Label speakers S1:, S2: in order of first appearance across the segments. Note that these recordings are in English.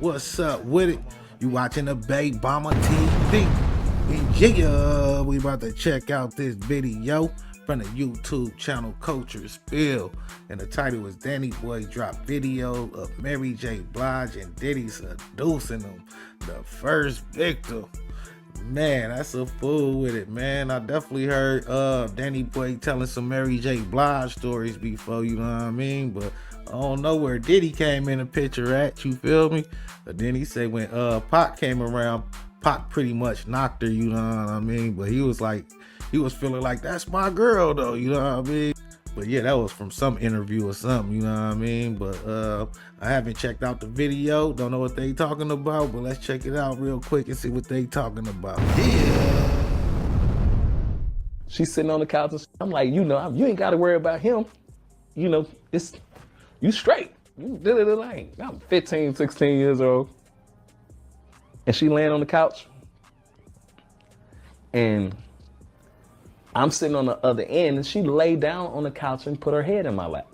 S1: What's up with it? You watching the Baby Bomber TV? And yeah, we about to check out this video from the YouTube channel Culture Spill. And the title is Danny Boy drop video of Mary J. Blige and Diddy seducing him. The first victim. Man, that's a fool with it, man. I definitely heard Danny Boy telling some Mary J. Blige stories before, you know what I mean? But I don't know where Diddy came in the picture at, you feel me? But then he said when Pac came around, Pac pretty much knocked her, you know what I mean? But he was feeling like, that's my girl though, you know what I mean? But yeah, that was from some interview or something, you know what I mean? But I haven't checked out the video, don't know what they talking about, but let's check it out real quick and see what they talking about. Yeah.
S2: She's sitting on the couch and I'm like, you ain't got to worry about him. You know, you straight. You did it like, I'm 15, 16 years old. And she laying on the couch. And I'm sitting on the other end, and she laid down on the couch and put her head in my lap.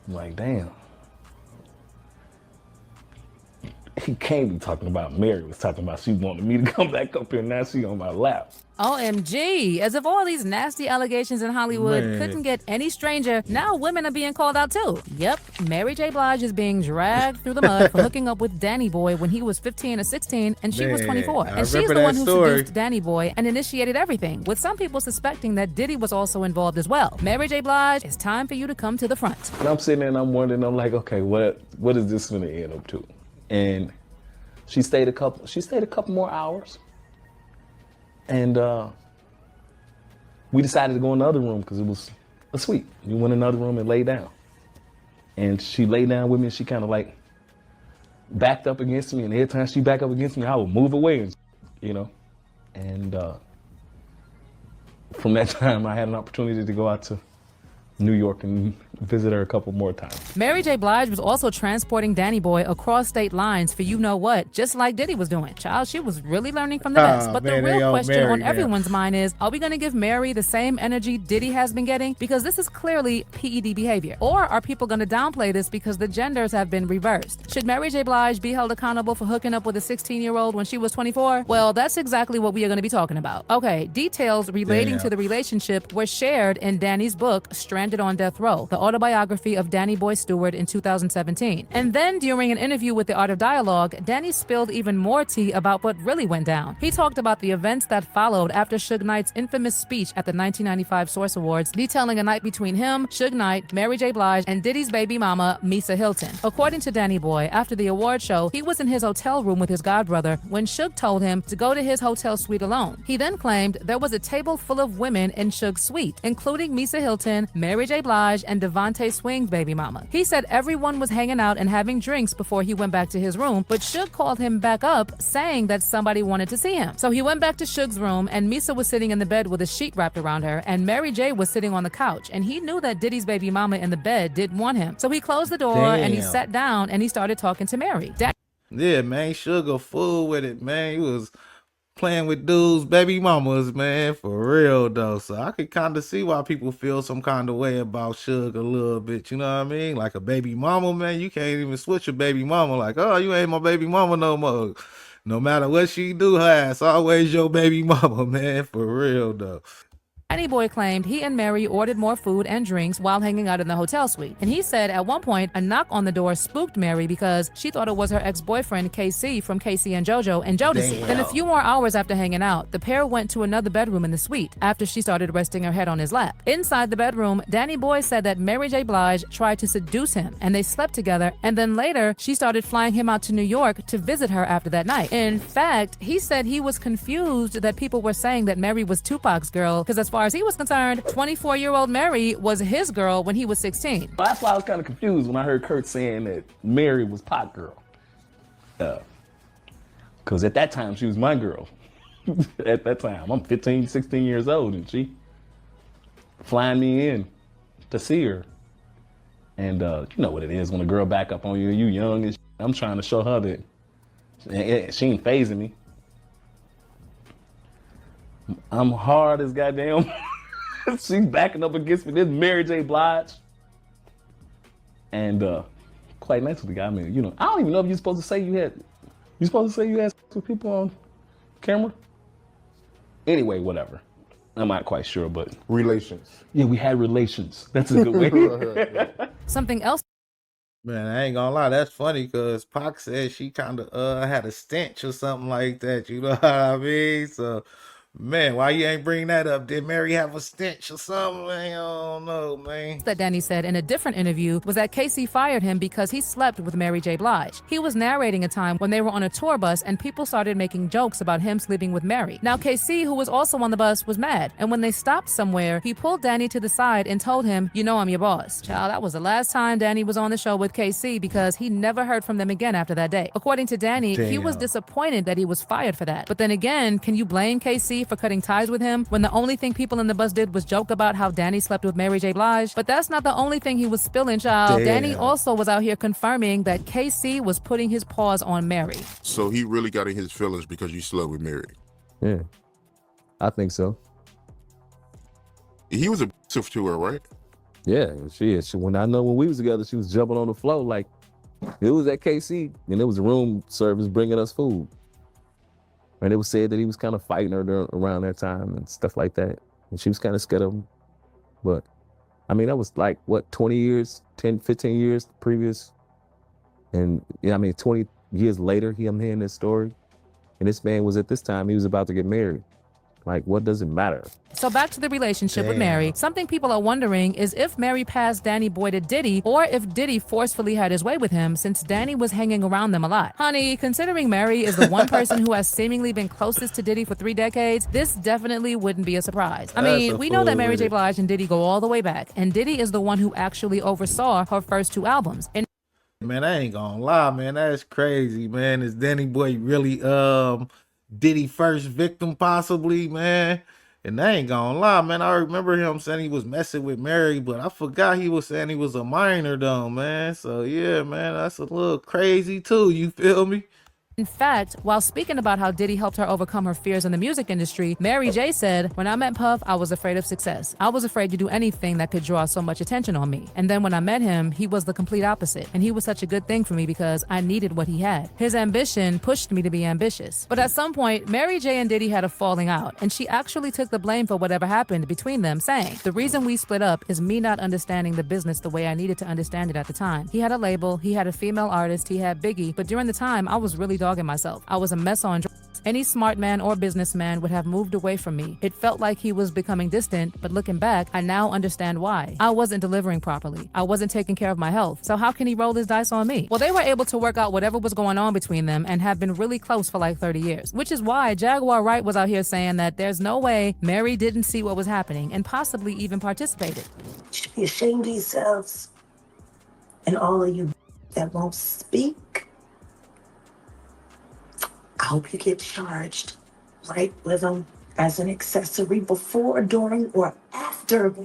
S2: I'm like, damn. He can't be talking about Mary. Was talking about she wanted me to come back up here, and now she on my lap.
S3: OMG, as if all these nasty allegations in Hollywood couldn't get any stranger, now women are being called out too. Yep, Mary J. Blige is being dragged through the mud for hooking up with Danny Boy when he was 15 or 16 and she was 24. And she's the one who seduced Danny Boy and initiated everything, with some people suspecting that Diddy was also involved as well. Mary J. Blige, it's time for you to come to the front.
S2: And I'm sitting there and I'm wondering, I'm like, okay, what is this gonna end up to? And she stayed a couple more hours. And we decided to go in the other room because it was a suite. We went in another room and lay down. And she lay down with me and she kind of like backed up against me. And every time she backed up against me, I would move away, and, you know. And from that time, I had an opportunity to go out to New York and visit her a couple more times.
S3: Mary J. Blige was also transporting Danny Boy across state lines for you know what, just like Diddy was doing. Child, she was really learning from the best. But the real question on everyone's mind is, are we going to give Mary the same energy Diddy has been getting? Because this is clearly PED behavior. Or are people going to downplay this because the genders have been reversed? Should Mary J. Blige be held accountable for hooking up with a 16-year-old when she was 24? Well, that's exactly what we are going to be talking about. Okay, details relating to the relationship were shared in Danny's book, Stranded on Death Row, the autobiography of Danny Boy Stewart in 2017. And then during an interview with The Art of Dialogue, Danny spilled even more tea about what really went down. He talked about the events that followed after Suge Knight's infamous speech at the 1995 Source Awards, detailing a night between him, Suge Knight, Mary J. Blige, and Diddy's baby mama, Misa Hilton. According to Danny Boy, after the award show, he was in his hotel room with his godbrother when Suge told him to go to his hotel suite alone. He then claimed there was a table full of women in Suge's suite, including Misa Hilton, Mary J. Blige, and Devontae Swing's baby mama. He said everyone was hanging out and having drinks before he went back to his room, but Suge called him back up saying that somebody wanted to see him. So he went back to Suge's room, and Misa was sitting in the bed with a sheet wrapped around her, and Mary J. was sitting on the couch, and he knew that Diddy's baby mama in the bed didn't want him. So he closed the door and he sat down and he started talking to Mary.
S1: Yeah, man, Suge a fool with it, man. He was playing with dudes, baby mamas, man, for real though. So I could kind of see why people feel some kind of way about Suge a little bit, you know what I mean? Like a baby mama, man, you can't even switch a baby mama. Like, oh, you ain't my baby mama no more. No matter what she do, her ass always your baby mama, man, for real though.
S3: Danny Boy claimed he and Mary ordered more food and drinks while hanging out in the hotel suite. And he said at one point, a knock on the door spooked Mary because she thought it was her ex-boyfriend, KC, from Casey and JoJo and Jodeci. Then a few more hours after hanging out, the pair went to another bedroom in the suite after she started resting her head on his lap. Inside the bedroom, Danny Boy said that Mary J. Blige tried to seduce him, and they slept together, and then later, she started flying him out to New York to visit her after that night. In fact, he said he was confused that people were saying that Mary was Tupac's girl, because as far as he was concerned, 24-year-old Mary was his girl when he was 16.
S2: That's why I was kind of confused when I heard Kurt saying that Mary was Pac girl. Because at that time, she was my girl. At that time, I'm 15, 16 years old, and she flying me in to see her. And you know what it is when a girl back up on you, you young, and I'm trying to show her that she ain't phasing me. I'm hard as goddamn. She's backing up against me. This Mary J. Blige. And quite nice with the guy. I mean, you know, I don't even know if you're supposed to say you had sex with people on camera. Anyway, whatever. I'm not quite sure, but
S4: Relations.
S2: yeah, we had relations. That's a good way.
S3: Something else
S1: Man, I ain't gonna lie, that's funny because Pac said she kind of had a stench or something like that. You know what I mean? So, man, why you ain't bring that up? Did Mary have a stench or something? Man, I don't know, man.
S3: that Danny said in a different interview was that Casey fired him because he slept with Mary J. Blige. He was narrating a time when they were on a tour bus and people started making jokes about him sleeping with Mary. Now, Casey, who was also on the bus, was mad. And when they stopped somewhere, he pulled Danny to the side and told him, "You know I'm your boss." Child, that was the last time Danny was on the show with Casey because he never heard from them again after that day. According to Danny, he was disappointed that he was fired for that. But then again, can you blame Casey for cutting ties with him when the only thing people in the bus did was joke about how Danny slept with Mary J. Blige? But that's not the only thing he was spilling, child. Danny also was out here confirming that KC was putting his paws on Mary.
S4: So he really got in his feelings because you slept with Mary.
S5: Yeah, I think so.
S4: He was abusive to her, right?
S5: Yeah, she is. When we was together, she was jumping on the floor like it was at KC, and it was the room service bringing us food. And it was said that he was kind of fighting her around that time and stuff like that. And she was kind of scared of him. But I mean, that was like, what, 20 years, 10, 15 years previous. And yeah, I mean, 20 years later, I'm hearing this story. And this man was, at this time, he was about to get married. Like, what does it matter?
S3: So back to the relationship with Mary. Something people are wondering is if Mary passed Danny Boy to Diddy or if Diddy forcefully had his way with him since Danny was hanging around them a lot. Honey, considering Mary is the one person who has seemingly been closest to Diddy for 3 decades, this definitely wouldn't be a surprise. I mean, we know that Mary J. Blige and Diddy go all the way back, and Diddy is the one who actually oversaw her first 2 albums. And
S1: Man, I ain't gonna lie, man. That's crazy, man. Is Danny Boy really Diddy first victim possibly, man? And I ain't gonna lie, man. I remember him saying he was messing with Mary, but I forgot he was saying he was a minor though, man. So yeah, man, that's a little crazy too. You feel me?
S3: in fact, while speaking about how Diddy helped her overcome her fears in the music industry, Mary J said, "When I met Puff, I was afraid of success. I was afraid to do anything that could draw so much attention on me. And then when I met him, he was the complete opposite. And he was such a good thing for me because I needed what he had. His ambition pushed me to be ambitious." But at some point, Mary J and Diddy had a falling out, and she actually took the blame for whatever happened between them, saying, "The reason we split up is me not understanding the business the way I needed to understand it at the time. He had a label, he had a female artist, he had Biggie, but during the time, I was really dogging myself. I was a mess on drugs. Any smart man or businessman would have moved away from me. It felt like he was becoming distant, but looking back, I now understand why. I wasn't delivering properly. I wasn't taking care of my health. So how can he roll his dice on me?" Well, they were able to work out whatever was going on between them and have been really close for like 30 years, which is why Jaguar Wright was out here saying that there's no way Mary didn't see what was happening and possibly even participated.
S6: You should be ashamed of yourselves. And all of you that won't speak, I hope you get charged right with them as an accessory before, during, or after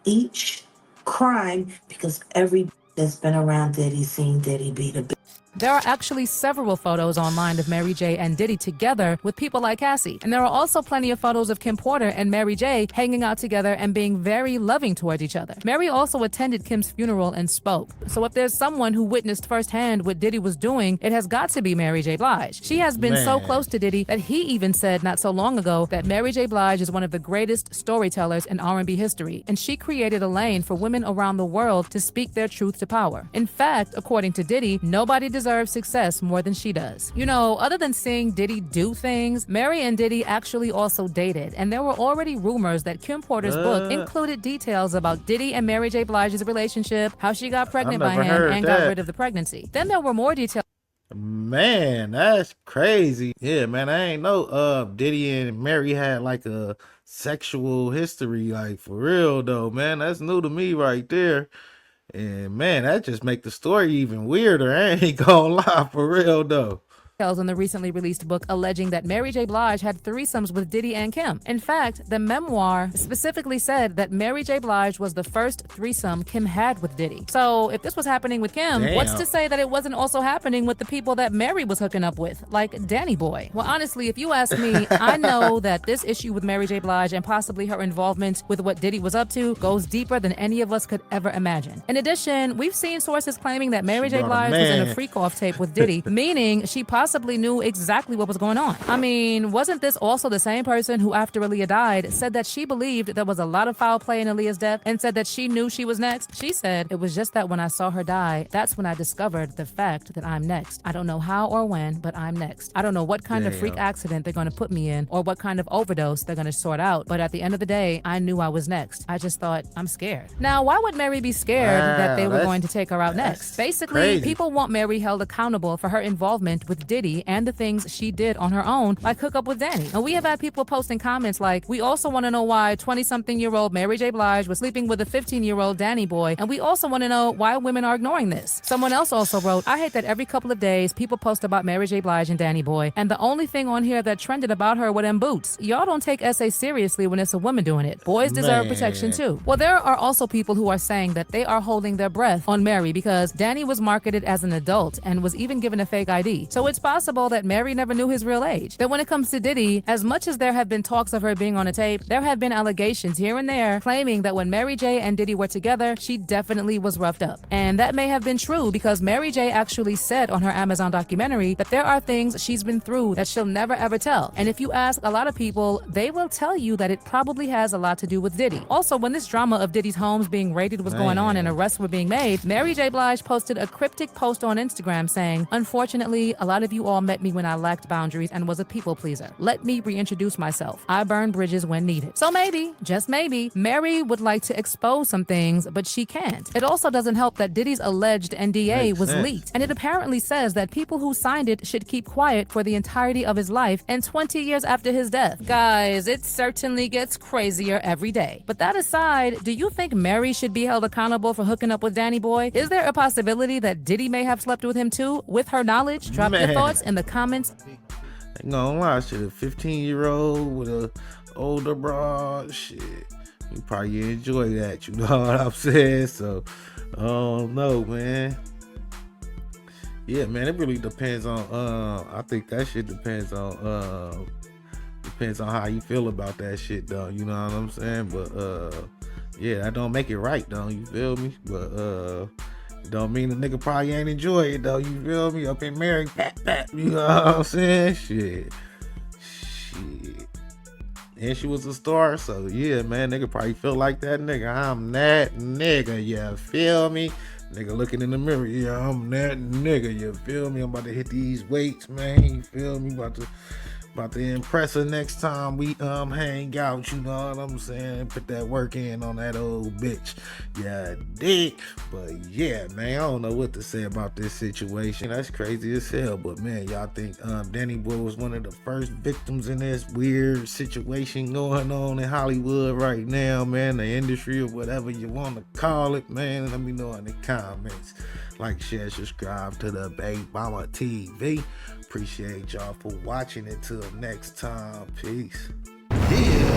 S6: each crime, because every that's been around Diddy seen Diddy be the
S3: There are actually several photos online of Mary J and Diddy together with people like Cassie. And there are also plenty of photos of Kim Porter and Mary J hanging out together and being very loving towards each other. Mary also attended Kim's funeral and spoke. So if there's someone who witnessed firsthand what Diddy was doing, it has got to be Mary J. Blige. She has been so close to Diddy that he even said not so long ago that Mary J. Blige is one of the greatest storytellers in R&B history, and she created a lane for women around the world to speak their truth to power. In fact, according to Diddy, nobody deserves success more than she does. You know, other than seeing Diddy do things, Mary and Diddy actually also dated, and there were already rumors that Kim Porter's book included details about Diddy and Mary J. Blige's relationship, how she got pregnant by him and got rid of the pregnancy. Then there were more details.
S1: Man, that's crazy. Yeah, man, I ain't know Diddy and Mary had like a sexual history, like for real though, man. That's new to me right there. And man, that just make the story even weirder. I ain't gonna lie, for real though.
S3: in the recently released book alleging that Mary J. Blige had threesomes with Diddy and Kim. In fact, the memoir specifically said that Mary J. Blige was the first threesome Kim had with Diddy. So if this was happening with Kim, what's to say that it wasn't also happening with the people that Mary was hooking up with, like Danny Boy? Well, honestly, if you ask me, I know that this issue with Mary J. Blige and possibly her involvement with what Diddy was up to goes deeper than any of us could ever imagine. In addition, we've seen sources claiming that Mary J. Blige was in a freak-off tape with Diddy, meaning she possibly knew exactly what was going on. I mean, wasn't this also the same person who, after Aaliyah died, said that she believed there was a lot of foul play in Aaliyah's death and said that she knew she was next? She said, "It was just that when I saw her die, that's when I discovered the fact that I'm next. I don't know how or when, but I'm next. I don't know what kind of freak accident they're going to put me in or what kind of overdose they're going to sort out, but at the end of the day, I knew I was next. I just thought, I'm scared." Now, why would Mary be scared that they were going to take her out next? Basically, people want Mary held accountable for her involvement with Diddy and the things she did on her own, like hook up with Danny. And we have had people posting comments like, "We also want to know why 20-something-year-old Mary J. Blige was sleeping with a 15-year-old Danny Boy, and we also want to know why women are ignoring this." Someone else also wrote, "I hate that every couple of days people post about Mary J. Blige and Danny Boy, and the only thing on here that trended about her were them boots. Y'all don't take SA seriously when it's a woman doing it. Boys deserve protection too." Well, there are also people who are saying that they are holding their breath on Mary because Danny was marketed as an adult and was even given a fake ID. So it's possible that Mary never knew his real age. But when it comes to Diddy, as much as there have been talks of her being on a tape, there have been allegations here and there claiming that when Mary J and Diddy were together, she definitely was roughed up. And that may have been true because Mary J actually said on her Amazon documentary that there are things she's been through that she'll never ever tell. And if you ask a lot of people, they will tell you that it probably has a lot to do with Diddy. Also, when this drama of Diddy's homes being raided was going on and arrests were being made, Mary J. Blige posted a cryptic post on Instagram saying, "Unfortunately, a lot of you all met me when I lacked boundaries and was a people pleaser. Let me reintroduce myself. I burn bridges when needed." So maybe, just maybe, Mary would like to expose some things, but she can't. It also doesn't help that Diddy's alleged NDA was leaked, and it apparently says that people who signed it should keep quiet for the entirety of his life and 20 years after his death. Guys, it certainly gets crazier every day. But that aside, do you think Mary should be held accountable for hooking up with Danny Boy? Is there a possibility that Diddy may have slept with him too, with her knowledge? Drop your thoughts in the comments.
S1: Ain't gonna lie, shit, a 15-year-old with a older broad, shit, you probably enjoy that, you know what I'm saying? So, no, man. Yeah, man, it really depends on, I think that shit depends on how you feel about that shit, though, you know what I'm saying? But, yeah, that don't make it right, though, you feel me? But, don't mean the nigga probably ain't enjoy it, though, you feel me? Up in Mary, pat, you know what I'm saying? Shit. And she was a star, so yeah, man, nigga probably feel like that nigga. I'm that nigga, you feel me? Nigga looking in the mirror, yeah, I'm that nigga, you feel me? I'm about to hit these weights, man, you feel me? About to impress her next time we hang out, you know what I'm saying? Put that work in on that old bitch. Yeah, dig. But yeah, man, I don't know what to say about this situation. That's crazy as hell. But man, y'all think Danny Boy was one of the first victims in this weird situation going on in Hollywood right now, man? The industry or whatever you want to call it, man. Let me know in the comments. Like, share, subscribe to the Babe Mama TV. Appreciate y'all for watching. Until next time, peace. Yeah.